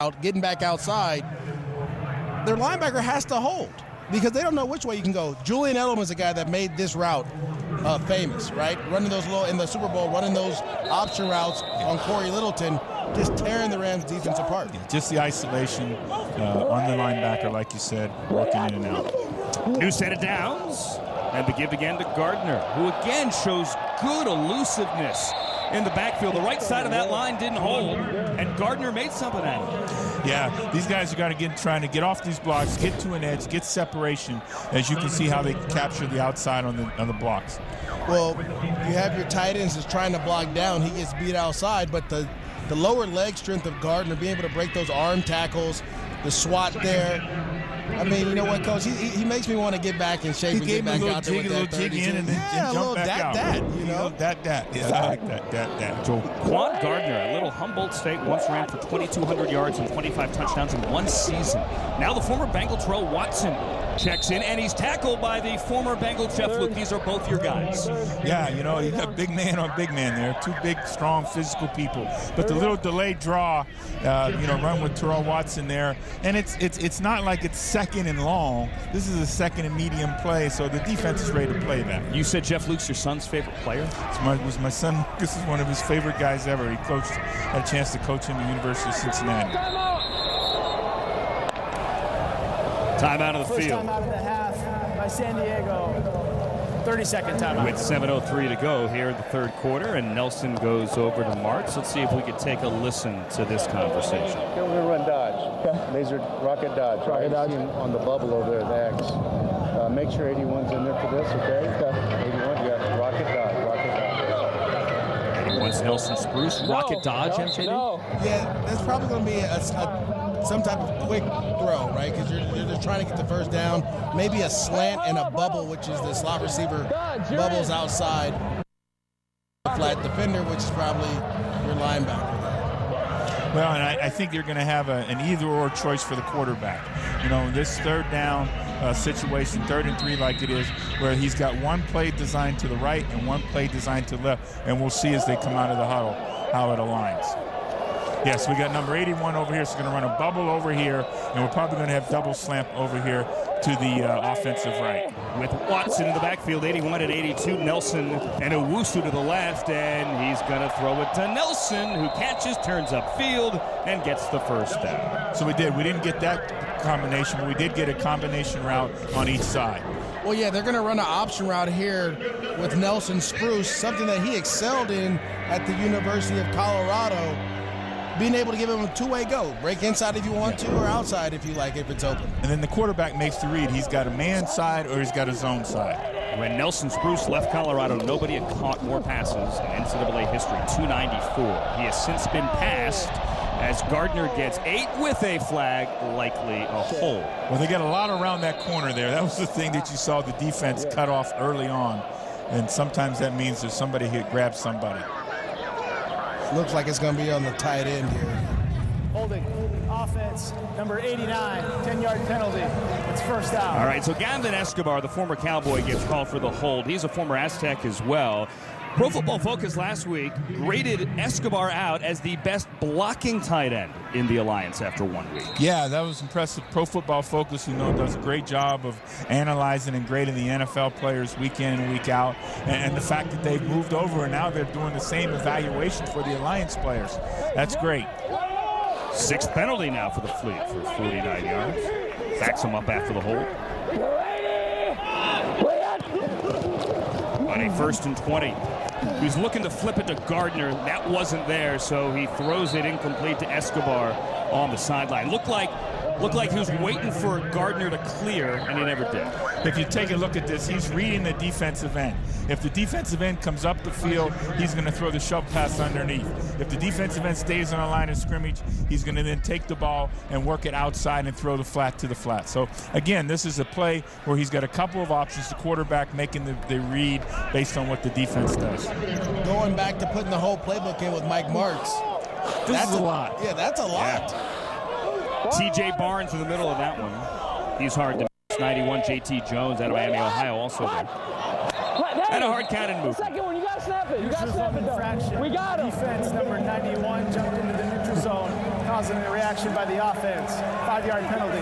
out, getting back outside, their linebacker has to hold because they don't know which way you can go. Julian Edelman is a guy that made this route famous, right? Running those in the Super Bowl, running those option routes on Corey Littleton, just tearing the Rams defense apart. Just the isolation on the linebacker, like you said, working in and out. New set of downs, and the give again to Gardner, who again shows good elusiveness in the backfield. The right side of that line didn't hold, and Gardner made something out of it. Yeah, these guys are trying to get off these blocks, get to an edge, get separation, as you can see how they capture the outside on the blocks. Well, you have your tight ends that's trying to block down. He gets beat outside, but the lower leg strength of Gardner, being able to break those arm tackles, the swat there. I mean, you know what, Coach? He makes me want to get back in shape and get back out there with that 32. In and then jump back out. You know? That. Yeah, I like that. So Quan Gardner, a little Humboldt State, once ran for 2,200 yards and 25 touchdowns in one season. Now the former Bengal Terrell Watson checks in, and he's tackled by the former Bengal Jeff Luke. These are both your guys. Yeah, you know, you got big man on big man there. Two big, strong, physical people. But the little delayed draw, run with Terrell Watson there. And it's not like it's second and long. This is a second and medium play, so the defense is ready to play that. You said Jeff Luke's your son's favorite player? It was my son. This is one of his favorite guys ever. He had a chance to coach him at the University of Cincinnati. Timeout of the First field. timeout of the half by San Diego. 30-second timeout. With 7:03 to go here in the third quarter, and Nelson goes over to Martz. Let's see if we could take a listen to this conversation. We're going to run dodge. Laser rocket dodge. Rocket dodge on the bubble over there, the X. Make sure 81's in there for this, okay? 81, yeah. Rocket dodge. Rocket dodge. 81's Nelson Spruce. Rocket dodge, MJD? No. Yeah, that's probably going to be some type of quick throw, right? Because you're just trying to get the first down. Maybe a slant and a bubble, which is the slot receiver bubbles outside. Flat defender, which is probably your linebacker. Well, and I think you're going to have an either-or choice for the quarterback. You know, this third down situation, 3rd and 3 like it is, where he's got one play designed to the right and one play designed to the left, and we'll see as they come out of the huddle how it aligns. Yes, we got number 81 over here, so we're going to run a bubble over here, and we're probably going to have double slant over here to the offensive right. With Watson in the backfield, 81 and 82, Nelson and Owusu to the left, and he's going to throw it to Nelson, who catches, turns upfield, and gets the first down. So we didn't get that combination, but we did get a combination route on each side. Well, yeah, they're going to run an option route here with Nelson Spruce, something that he excelled in at the University of Colorado. Being able to give him a two-way go. Break inside if you want to or outside if you like, if it's open. And then the quarterback makes the read. He's got a man side or he's got a zone side. When Nelson Spruce left Colorado, nobody had caught more passes in NCAA history, 294. He has since been passed as Gardner gets 8 with a flag, likely a hold. Well, they got a lot around that corner there. That was the thing that you saw the defense cut off early on. And sometimes that means there's somebody who grabs somebody. Looks like it's going to be on the tight end here. Holding. Offense, number 89, 10-yard penalty. It's first down. All right, so Gavin Escobar, the former Cowboy, gets called for the hold. He's a former Aztec as well. Pro Football Focus last week graded Escobar out as the best blocking tight end in the Alliance after 1 week. Yeah, that was impressive. Pro Football Focus, does a great job of analyzing and grading the NFL players week in and week out. And the fact that they've moved over and now they're doing the same evaluation for the Alliance players. That's great. 6th penalty now for the Fleet for 49 yards. Backs him up after the hold. On a 1st and 20. He's looking to flip it to Gardner. That wasn't there, so he throws it incomplete to Escobar on the sideline. Looked like he was waiting for Gardner to clear, and he never did. If you take a look at this, he's reading the defensive end. If the defensive end comes up the field, he's going to throw the shove pass underneath. If the defensive end stays on the line of scrimmage, he's going to then take the ball and work it outside and throw the flat to the flat. So, again, this is a play where he's got a couple of options, the quarterback making the read based on what the defense does. Going back to putting the whole playbook in with Mike Martz. That's a lot. Yeah, that's a lot. T.J. Barnes in the middle of that one. He's hard to miss. 91, J.T. Jones out of Miami, Ohio, also there. And a hard cannon move. Second one, you got to snap it. You got to snap it, though. We got him. Defense, number 91, jumped into the neutral zone. causing a reaction by the offense. 5-yard penalty.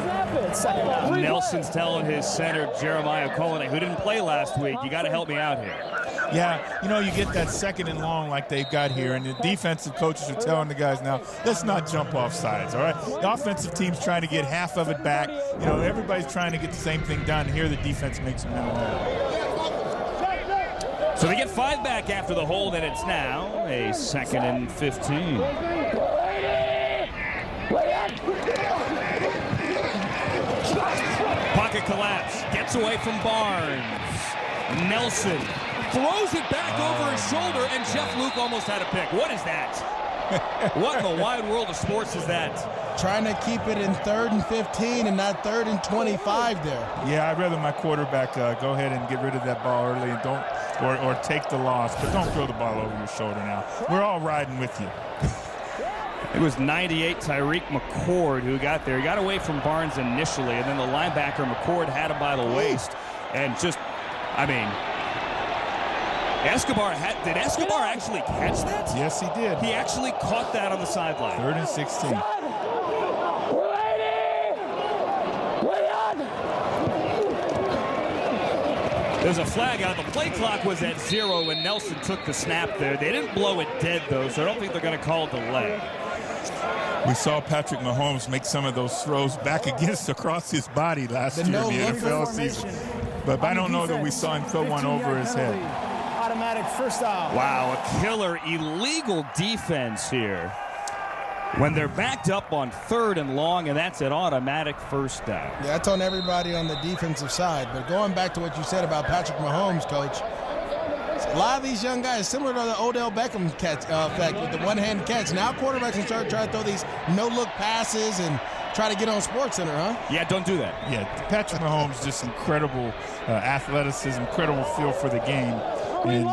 It's second down. Nelson's telling his center, Jeremiah Colin, who didn't play last week, you got to help me out here. Yeah, you know, you get that second and long like they've got here, and the defensive coaches are telling the guys now, let's not jump off sides, all right? The offensive team's trying to get half of it back. You know, everybody's trying to get the same thing done. Here the defense makes them mental note. So they get 5 back after the hold, and it's now a 2nd and 15. Pocket collapse, gets away from Barnes. Nelson throws it back over his shoulder, and Jeff Luke almost had a pick. What is that? What in the wide world of sports is that? Trying to keep it in 3rd and 15 and not 3rd and 25 there. Yeah, I'd rather my quarterback go ahead and get rid of that ball early and don't, or take the loss, but don't throw the ball over your shoulder now. We're all riding with you. It was 98 Tyreek McCord who got there. He got away from Barnes initially, and then the linebacker McCord had him by the waist. And just, I mean, did Escobar actually catch that? Yes, he did. He actually caught that on the sideline. 3rd and 16. There's a flag out. The play clock was at 0 when Nelson took the snap there. They didn't blow it dead, though, so I don't think they're going to call delay. We saw Patrick Mahomes make some of those throws back across his body last year in the NFL season. But I don't know that we saw him throw one over his head. Automatic first down. Wow, a killer illegal defense here. When they're backed up on 3rd and long, and that's an automatic first down. Yeah, that's on everybody on the defensive side. But going back to what you said about Patrick Mahomes, Coach, a lot of these young guys, similar to the Odell Beckham catch effect with the one-hand catch. Now quarterbacks can start trying to throw these no-look passes and try to get on SportsCenter, huh? Yeah, don't do that. Yeah, Patrick Mahomes, just incredible athleticism, incredible feel for the game. And,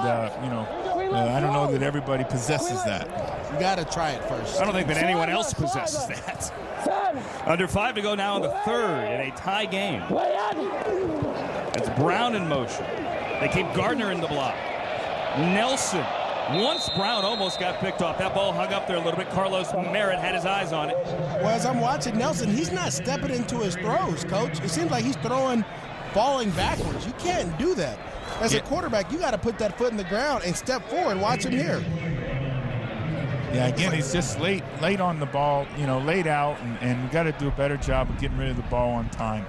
you know, I don't know that everybody possesses that. You got to try it first. I don't think that anyone else possesses that. Under 5 to go now in the 3rd in a tie game. It's Brown in motion. They keep Gardner in the block. Nelson. Once Brown almost got picked off. That ball hung up there a little bit. Carlos Merritt had his eyes on it. Well, as I'm watching Nelson, he's not stepping into his throws, Coach. It seems like he's throwing, falling backwards. You can't do that. As a quarterback, you got to put that foot in the ground and step forward. Watch him here. Yeah, again, he's just late on the ball, you know, laid out, and we got to do a better job of getting rid of the ball on time.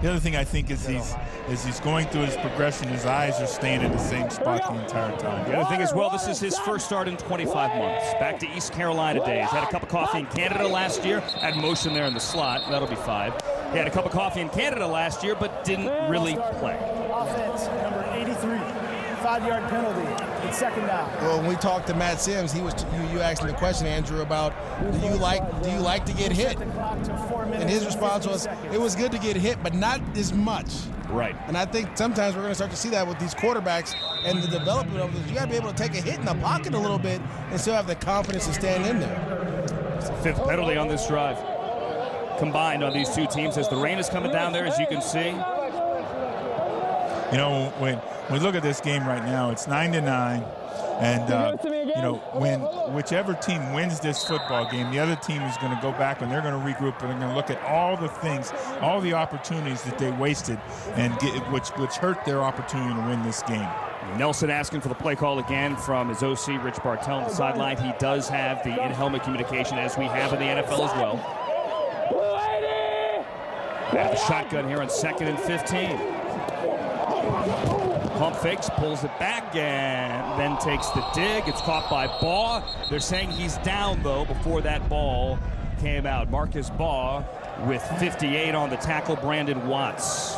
The other thing I think is he's going through his progression, his eyes are staying in the same spot the entire time. The other thing is, well, this is his first start in 25 months. Back to East Carolina days. Had a cup of coffee in Canada last year. Had motion there in the slot. That'll be 5. He had a cup of coffee in Canada last year, but didn't really play. Offense, number 83. 5-yard penalty. It's second down. Well, when we talked to Matt Sims, he was you asked him the question, Andrew, about do you like to get hit? And his response was, it was good to get hit, but not as much. Right. And I think sometimes we're going to start to see that with these quarterbacks and the development of this. You got to be able to take a hit in the pocket a little bit and still have the confidence to stand in there. It's the 5th penalty on this drive. Combined on these two teams as the rain is coming down there, as you can see. You know, when we look at this game right now, it's 9-9, and you know, when whichever team wins this football game, the other team is going to go back and they're going to regroup and they're going to look at all the things, all the opportunities that they wasted, and which hurt their opportunity to win this game. Nelson asking for the play call again from his OC, Rich Bartell, on the sideline. He does have the in-helmet communication, as we have in the NFL as well. They have the shotgun here on 2nd and 15. Pump fakes, pulls it back, and then takes the dig. It's caught by Baugh. They're saying he's down, though, before that ball came out. Marcus Baugh with 58 on the tackle. Brandon Watts.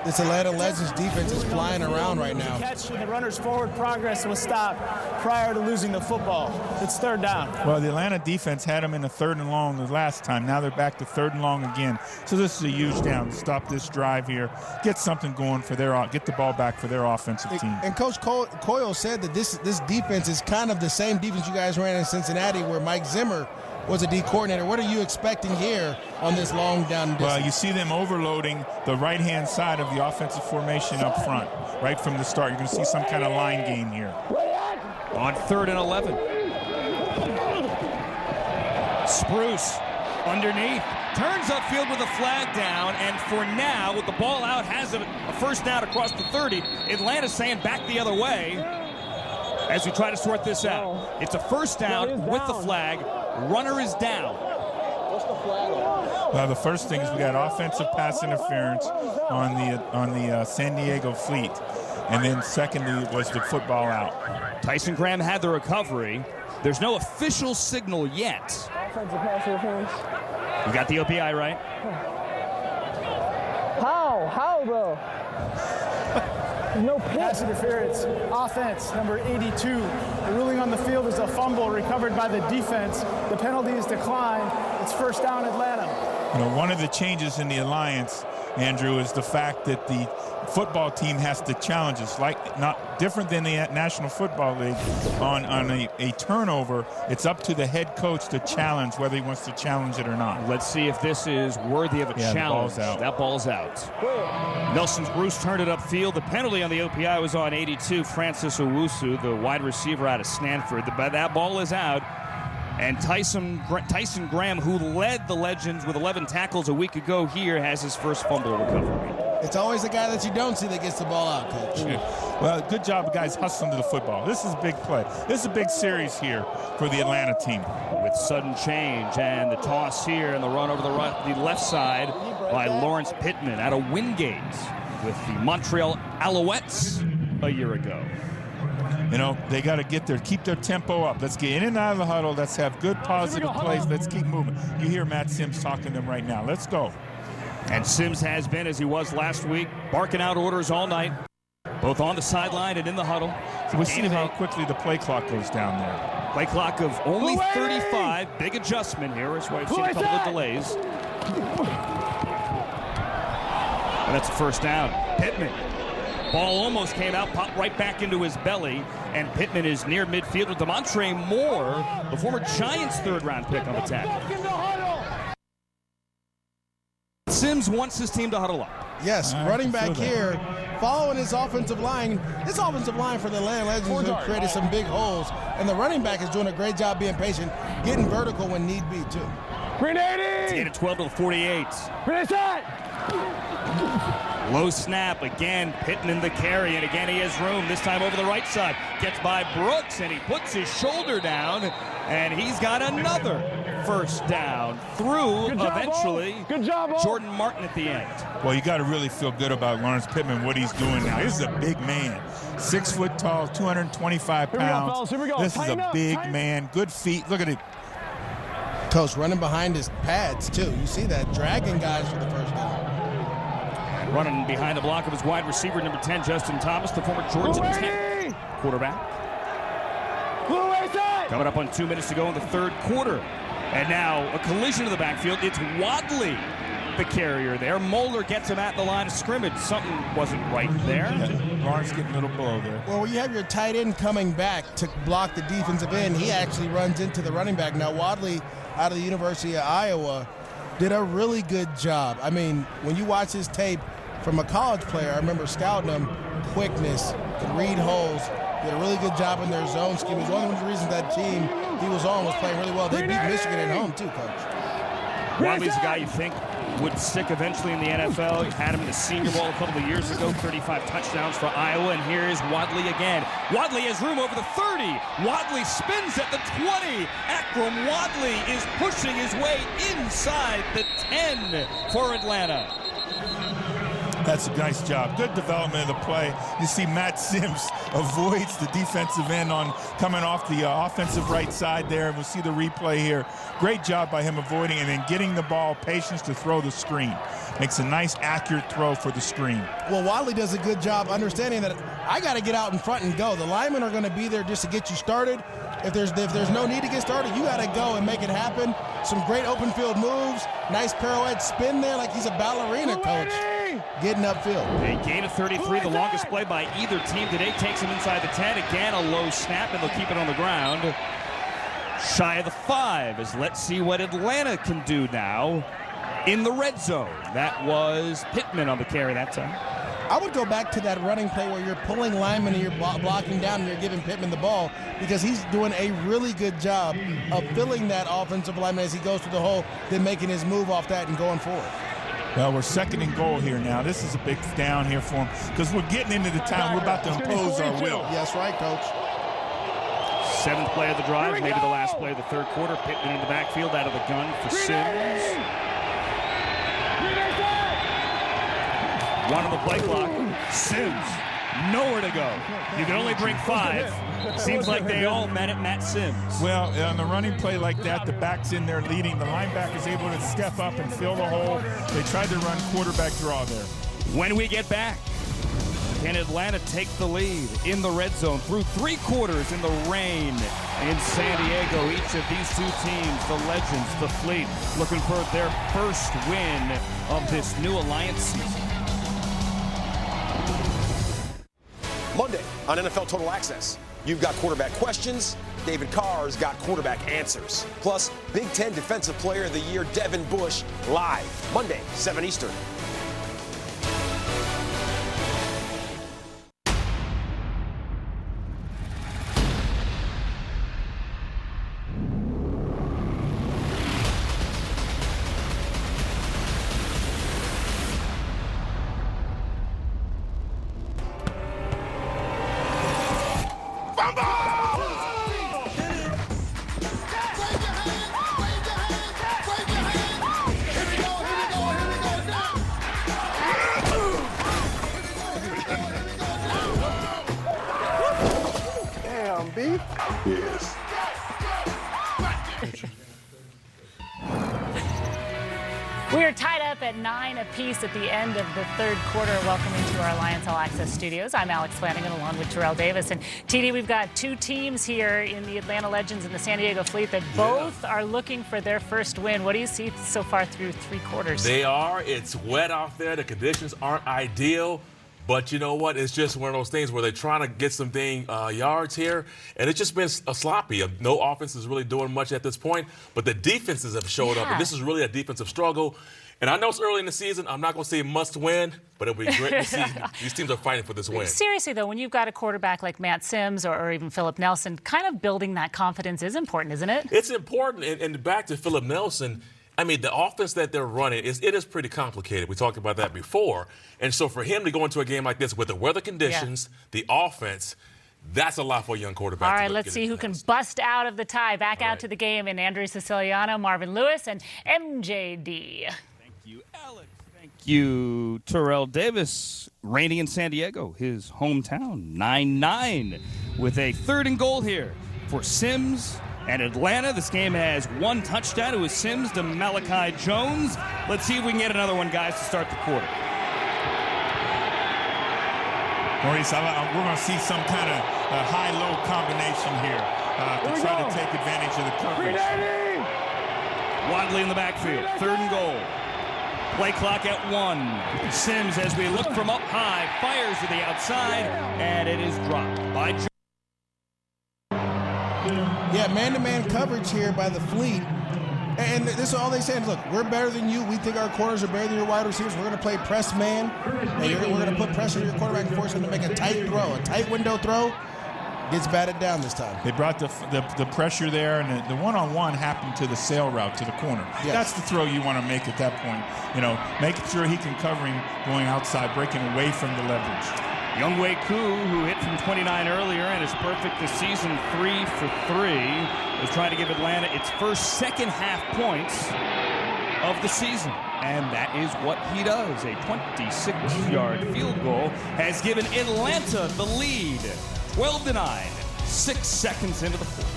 This Atlanta Legends defense is flying around right now. Catch and the runner's forward progress was stopped prior to losing the football. It's 3rd down. Well, the Atlanta defense had them in the 3rd and long the last time. Now they're back to 3rd and long again. So this is a huge down. Stop this drive here. Get something going for get the ball back for their offensive team. And Coach Coyle said that this defense is kind of the same defense you guys ran in Cincinnati, where Mike Zimmer was a D coordinator. What are you expecting here on this long down distance? Well, you see them overloading the right-hand side of the offensive formation up front, right from the start. You're going to see some kind of line game here. On 3rd and 11. Spruce underneath, turns upfield with a flag down, and for now, with the ball out, has a first down across the 30. Atlanta's saying back the other way as we try to sort this out. It's a first down with the flag. Runner is down. Well, the first thing is we got offensive pass interference on the San Diego Fleet, and then secondly was the football out. Tyson Graham had the recovery. There's no official signal yet. Offensive pass interference. You got the OPI right? How, bro? No Pass interference. Offense, number 82. The ruling on the field is a fumble recovered by the defense. The penalty is declined. It's first down, Atlanta. You know, one of the changes in the alliance, Andrew, is the fact that the football team has to challenge us, like not different than the National Football League. On a turnover, it's up to the head coach to challenge whether he wants to challenge it or not. Let's see if this is worthy of a challenge. That ball's out. Nelson Spruce turned it upfield. The penalty on the OPI was on 82, Francis Owusu, the wide receiver out of Stanford. That ball is out. And Tyson Graham, who led the Legends with 11 tackles a week ago here, has his first fumble recovery. It's always the guy that you don't see that gets the ball out, Coach. Well, good job, guys, hustling to the football. This is a big play. This is a big series here for the Atlanta team. With sudden change and the toss here and the run over the left side by Lawrence Pittman out of Wingate with the Montreal Alouettes a year ago. You know, they got to keep their tempo up. Let's get in and out of the huddle. Let's have good, positive plays. Let's keep moving. You hear Matt Sims talking to them right now. Let's go. And Sims has been, as he was last week, barking out orders all night, both on the sideline and in the huddle. So we see how quickly the play clock goes down there. Play clock of only 35. Big adjustment here. That's why we've seen a couple of delays. And that's a first down. Pittman. Ball almost came out, popped right back into his belly, and Pittman is near midfield with Demontre Moore, the former Giants third-round pick on the tackle. Sims wants his team to huddle up. Yes, running back here, following his offensive line. This offensive line for the Atlanta Legends have created some big holes, and the running back is doing a great job being patient, getting vertical when need be, too. Green 80! It's 8 at 12 to the 48. Green set! Low snap, again, Pittman the carry, and again he has room, this time over the right side. Gets by Brooks, and he puts his shoulder down, and he's got another first down through, eventually, Jordan Martin at the end. Well, you got to really feel good about Lawrence Pittman, what he's doing now. This is a big man. 6 foot tall, 225 pounds. This is a big man. Good feet. Look at it. Coach running behind his pads, too. You see that, dragging guys for the first down. Running behind the block of his wide receiver, number 10, Justin Thomas, the former Georgia Tech quarterback. Coming up on 2 minutes to go in the third quarter. And now a collision in the backfield. It's Wadley, the carrier there. Moeller gets him at the line of scrimmage. Something wasn't right there. Yeah, Lawrence getting a little blow there. Well, when you have your tight end coming back to block the defensive end, he actually runs into the running back. Now, Wadley, out of the University of Iowa, did a really good job. I mean, when you watch his tape from a college player, I remember scouting him, quickness, could read holes, did a really good job in their zone scheme. It was one of the reasons that team he was on was playing really well. They beat Michigan at home, too, Coach. Wadley's a guy you think would stick eventually in the NFL. You had him in the Senior Bowl a couple of years ago, 35 touchdowns for Iowa, and here is Wadley again. Wadley has room over the 30. Wadley spins at the 20. Akrum Wadley is pushing his way inside the 10 for Atlanta. That's a nice job. Good development of the play. You see Matt Sims avoids the defensive end on coming off the offensive right side there. And we'll see the replay here. Great job by him avoiding and then getting the ball, patience to throw the screen. Makes a nice, accurate throw for the screen. Well, Wadley does a good job understanding that I got to get out in front and go. The linemen are going to be there just to get you started. If there's no need to get started, you got to go and make it happen. Some great open field moves. Nice pirouette spin there like he's a ballerina, Coach. Getting upfield. A gain of 33, the longest play by either team today, takes him inside the 10. Again, a low snap, and they'll keep it on the ground. Shy of the 5, as let's see what Atlanta can do now in the red zone. That was Pittman on the carry that time. I would go back to that running play where you're pulling linemen and you're blocking down and you're giving Pittman the ball, because he's doing a really good job of filling that offensive lineman as he goes through the hole, then making his move off that and going forward. Well, we're second and goal here now. This is a big down here for him because we're getting into the time we're about to impose our will. Yes, right, Coach. 7th play of the drive, maybe the last play of the third quarter. Pittman in the backfield out of the gun for Sims. One on the play clock. Sims, nowhere to go. You can only bring 5. Seems like they all met at Matt Sims. Well, on the running play like that, the back's in there leading. The linebacker's able to step up and fill the hole. They tried to run quarterback draw there. When we get back, can Atlanta take the lead in the red zone through 3 quarters in the rain in San Diego? Each of these 2 teams, the Legends, the Fleet, looking for their first win of this new Alliance season. Monday on NFL Total Access, you've got quarterback questions. David Carr's got quarterback answers. Plus, Big Ten Defensive Player of the Year Devin Bush live Monday, 7 Eastern. Yes. We are tied up at 9 apiece at the end of the third quarter. Welcome into our Alliance All Access studios. I'm Alex Flanagan along with Terrell Davis. And TD, we've got 2 teams here in the Atlanta Legends and the San Diego Fleet that both are looking for their first win. What do you see so far through 3 quarters? They are. It's wet out there. The conditions aren't ideal. But you know what? It's just one of those things where they're trying to get some yards here, and it's just been sloppy. No offense is really doing much at this point, but the defenses have showed up, and this is really a defensive struggle. And I know it's early in the season. I'm not going to say must win, but it'll be great to see these teams are fighting for this win. Seriously, though, when you've got a quarterback like Matt Sims or even Philip Nelson, kind of building that confidence is important, isn't it? It's important. And back to Philip Nelson, I mean, the offense that they're running, it is pretty complicated. We talked about that before. And so for him to go into a game like this with the weather conditions, the offense, that's a lot for a young quarterback. All right, let's see who can bust out of the tie. Back out to the game in Andrew Siciliano, Marvin Lewis, and MJD. Thank you, Alex. Thank you, Terrell Davis. Rainy in San Diego, his hometown, 9-9 with a 3rd and goal here for Sims and Atlanta. This game has 1 touchdown. It was Sims to Malachi Jones. Let's see if we can get another one, guys, to start the quarter. Maurice, we're going to see some kind of high-low combination here to try to take advantage of the coverage. Wadley in the backfield, 3rd and goal. Play clock at 1. Sims, as we look from up high, fires to the outside, and it is dropped by Jones. Yeah, man-to-man coverage here by the Fleet. And this is all they said. Look, we're better than you. We think our corners are better than your wide receivers. We're going to play press man. And we're going to put pressure on your quarterback and force him to make a tight throw. A tight window throw gets batted down this time. They brought the pressure there, and the one-on-one happened to the sail route to the corner. Yes. That's the throw you want to make at that point. You know, making sure he can cover him going outside, breaking away from the leverage. Younghoe Koo, who hit from 29 earlier and is perfect this season, 3 for 3, is trying to give Atlanta its first second-half points of the season. And that is what he does. A 26-yard field goal has given Atlanta the lead, 12-9, 6 seconds into the fourth.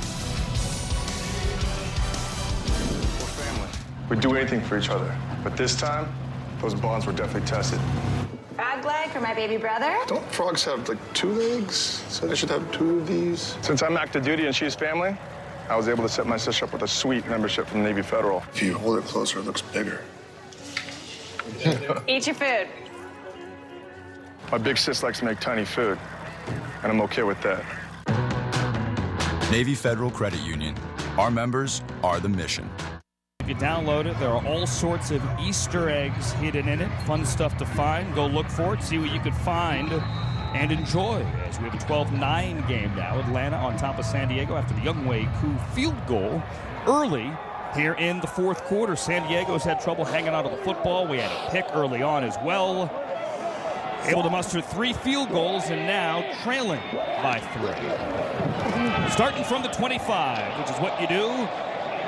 We're family. We do anything for each other. But this time, those bonds were definitely tested. Frog leg for my baby brother. Don't frogs have, like, 2 legs? So they should have 2 of these. Since I'm active duty and she's family, I was able to set my sister up with a sweet membership from Navy Federal. If you hold it closer, it looks bigger. Eat your food. My big sis likes to make tiny food, and I'm okay with that. Navy Federal Credit Union. Our members are the mission. If you download it, there are all sorts of Easter eggs hidden in it. Fun stuff to find. Go look for it, see what you could find and enjoy. As we have a 12-9 game now. Atlanta on top of San Diego after the Younghoe Koo field goal early here in the fourth quarter. San Diego's had trouble hanging out of the football. We had a pick early on as well. Able to muster 3 field goals and now trailing by 3. Starting from the 25, which is what you do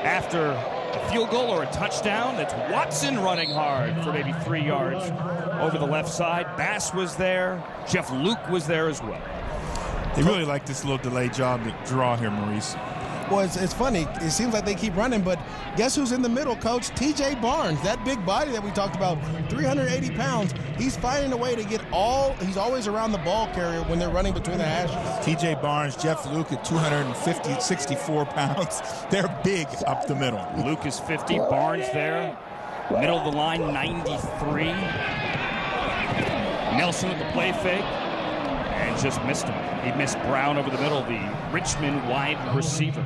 after a field goal or a touchdown. That's Watson running hard for maybe 3 yards over the left side. Bass was there. Jeff Luke was there as well. They really like this little delay draw here, Maurice. Well, it's funny. It seems like they keep running, but guess who's in the middle, Coach? T.J. Barnes, that big body that we talked about, 380 pounds. He's finding a way to get he's always around the ball carrier when they're running between the hashes. T.J. Barnes, Jeff Luke at 64 pounds. They're big up the middle. Luke is 50, Barnes there. Middle of the line, 93. Nelson with the play fake. And just missed him. He missed Brown over the middle, the Richmond wide receiver.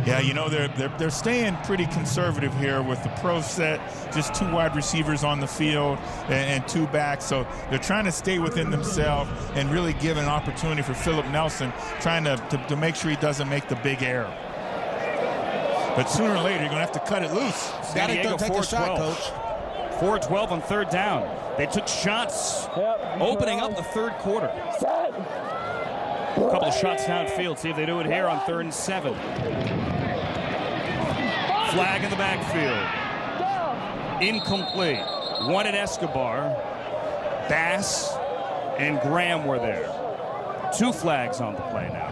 Yeah, you know, they're staying pretty conservative here with the pro set, just 2 wide receivers on the field and 2 backs. So they're trying to stay within themselves and really give an opportunity for Philip Nelson, trying to make sure he doesn't make the big error. But sooner or later, you're going to have to cut it loose. San Diego, take a shot, Coach. 4-12 on third down. They took shots opening up the third quarter. A couple of shots downfield. See if they do it here on 3rd and 7. Flag in the backfield. Incomplete. One at Escobar. Bass and Graham were there. 2 flags on the play now.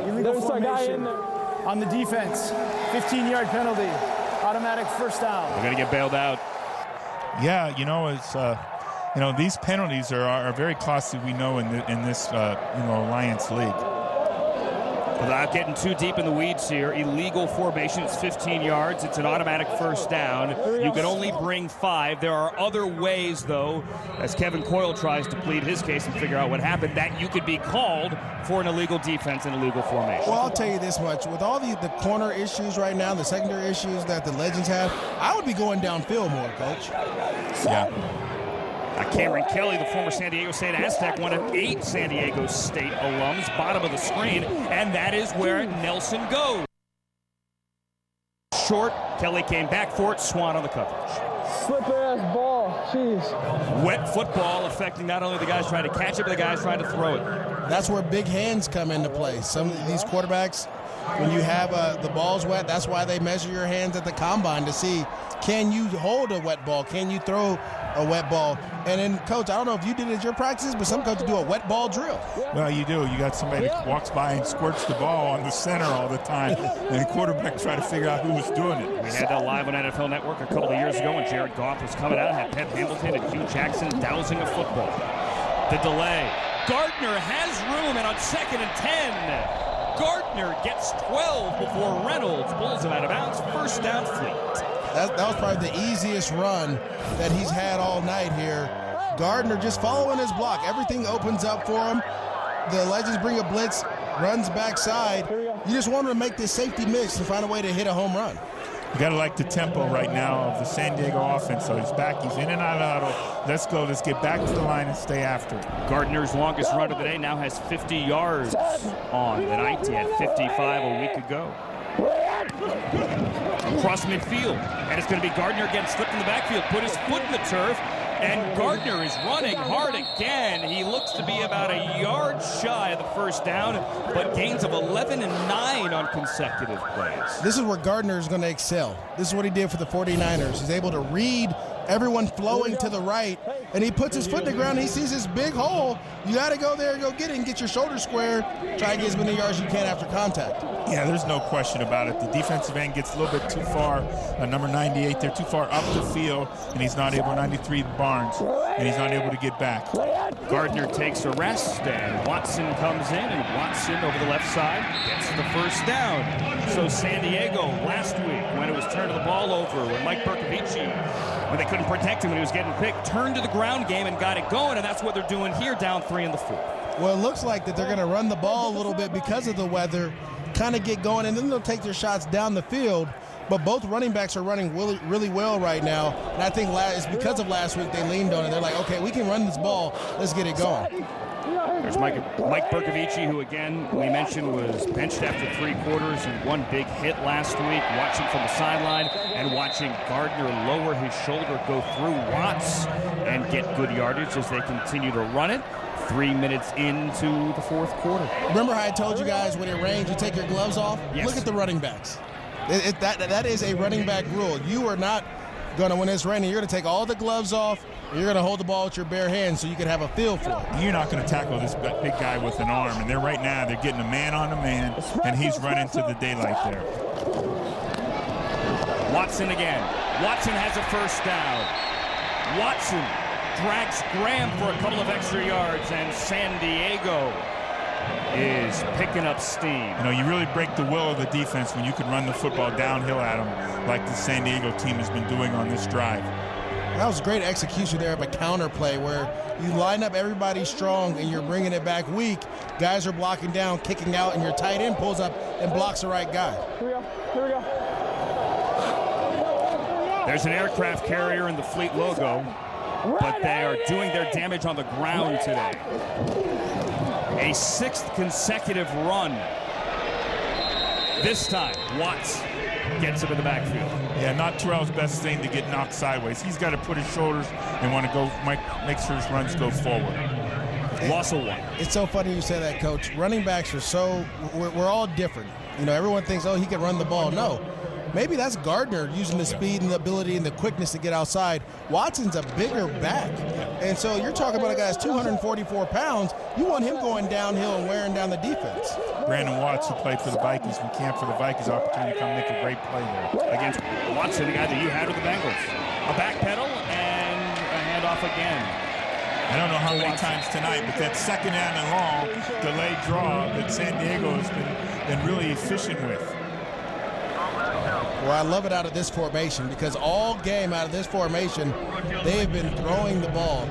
Illegal formation on the defense. 15-yard penalty. Automatic first down. They're going to get bailed out. Yeah, you know, it's these penalties are very costly. We know in this Alliance League. Without getting too deep in the weeds here, illegal formation. It's 15 yards. It's an automatic first down. You can only bring 5. There are other ways, though, as Kevin Coyle tries to plead his case and figure out what happened, that you could be called for an illegal defense and illegal formation. Well, I'll tell you this much. With all the corner issues right now, the secondary issues that the Legends have, I would be going downfield more, Coach. Yeah. Cameron Kelly, the former San Diego State Aztec, one of 8 San Diego State alums, bottom of the screen, and that is where Nelson goes. Short, Kelly came back for it, Swan on the coverage. Slipper-ass ball, jeez. Wet football affecting not only the guys trying to catch it, but the guys trying to throw it. That's where big hands come into play. Some of these quarterbacks, when you have the ball's wet, that's why they measure your hands at the combine to see, can you hold a wet ball? Can you throw a wet ball? And then, Coach, I don't know if you did it at your practices, but some coaches do a wet ball drill. Well, you do. You got somebody that walks by and squirts the ball on the center all the time, and the quarterback try to figure out who was doing it. We had that live on NFL Network a couple of years ago when Jared Goff was coming out, had Pep Hamilton and Hugh Jackson dousing a football. The delay. Gardner has room, and on 2nd and 10, Gardner gets 12 before Reynolds pulls him out of bounds. First down, Fleet. That was probably the easiest run that he's had all night here. Gardner just following his block. Everything opens up for him. The Legends bring a blitz, runs backside. You just want him to make this safety mix and find a way to hit a home run. You got to like the tempo right now of the San Diego offense. So he's back. He's in and out of the huddle. Let's go. Let's get back to the line and stay after it. Gardner's longest run of the day now has 50 yards on the night. He had 55 a week ago. Across midfield, and it's going to be Gardner again, slipped in the backfield, put his foot in the turf, and Gardner is running hard again. He looks to be about a yard shy of the first down, but gains of 11 and 9 on consecutive plays. This is where Gardner is going to excel. This is what he did for the 49ers. He's able to read everyone flowing to the right, and he puts his foot in the ground, and he sees this big hole. You got to go there and go get it and get your shoulder square, try to get as many yards as you can after contact. Yeah, there's no question about it. The defensive end gets a little bit too far. Number 98, they're too far up the field, and he's not able, 93 Barnes, and he's not able to get back. Gardner takes a rest, and Watson comes in, and Watson over the left side gets the first down. So San Diego last week, when it was turning the ball over, when Mike Bercovici, when they couldn't protect him when he was getting picked, turned to the ground game and got it going, and that's what they're doing here, down 3 in the 4th. Well, it looks like that they're going to run the ball a little bit because of the weather. kind of get going, and then they'll take their shots down the field. But both running backs are running really, really well right now. And I think it's because of last week they leaned on it. They're like, okay, we can run this ball. Let's get it going. There's Mike Bercovici, who, again, we mentioned was benched after 3 quarters and one big hit last week. Watching from the sideline and watching Gardner lower his shoulder, go through Watts and get good yardage as they continue to run it. 3 minutes into the fourth quarter. Remember how I told you guys when it rains, you take your gloves off? Yes. Look at the running backs. That is a running back rule. You are not going to, when it's raining, you're going to take all the gloves off. You're going to hold the ball with your bare hands so you can have a feel for it. You're not going to tackle this big guy with an arm. And right now, they're getting a man on a man, and he's running to the daylight there. Watson again. Watson has a first down. Watson drags Graham for a couple of extra yards, and San Diego is picking up steam. You know, you really break the will of the defense when you can run the football downhill at them like the San Diego team has been doing on this drive. That was great execution there of a counter play where you line up everybody strong and you're bringing it back weak. Guys are blocking down, kicking out, and your tight end pulls up and blocks the right guy. Here we go. There's an aircraft carrier in the Fleet logo, but they are doing their damage on the ground today. A 6th consecutive run. This time, Watts gets him in the backfield. Yeah, not Terrell's best thing to get knocked sideways. He's got to put his shoulders and want to go, make sure his runs go forward. Loss of 1. It's so funny you say that, Coach. Running backs are we're all different. You know, everyone thinks, oh, he can run the ball. No. Maybe that's Gardner using the speed and the ability and the quickness to get outside. Watson's a bigger back. And so you're talking about a guy that's 244 pounds. You want him going downhill and wearing down the defense. Brandon Watts, who played for the Vikings, from camp for the Vikings, opportunity to come make a great play there. Against Watson, the guy that you had with the Bengals. A back pedal and a handoff again. I don't know how many times tonight, but that second down and long delayed draw that San Diego has been really efficient with. Well, I love it out of this formation because all game out of this formation, they have been throwing the ball,